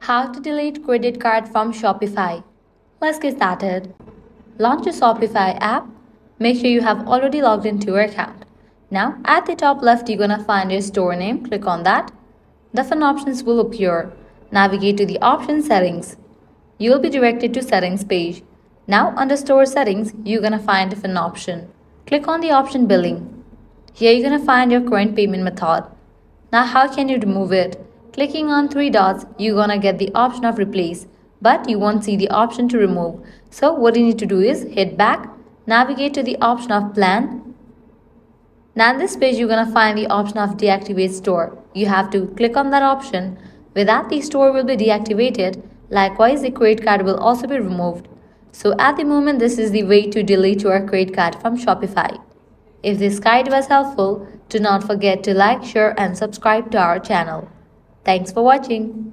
How to delete credit card from Shopify. Let's get started. Launch your Shopify app. Make sure you have already logged into your account. Now, at the top left, you're gonna find your store name. Click on that. Different options will appear. Navigate to the option settings. You will be directed to settings page. Now, under store settings, you're gonna find different option. Click on the option billing. Here you're gonna find your current payment method. Now how can you remove it? Clicking on three dots, you're gonna get the option of replace, but you won't see the option to remove. So what you need to do is hit back, navigate to the option of plan. Now in this page you're gonna find the option of deactivate store. You have to click on that option. With that the store will be deactivated. Likewise the credit card will also be removed. So at the moment this is the way to delete your credit card from Shopify. If this guide was helpful, do not forget to like, share and subscribe to our channel. Thanks for watching.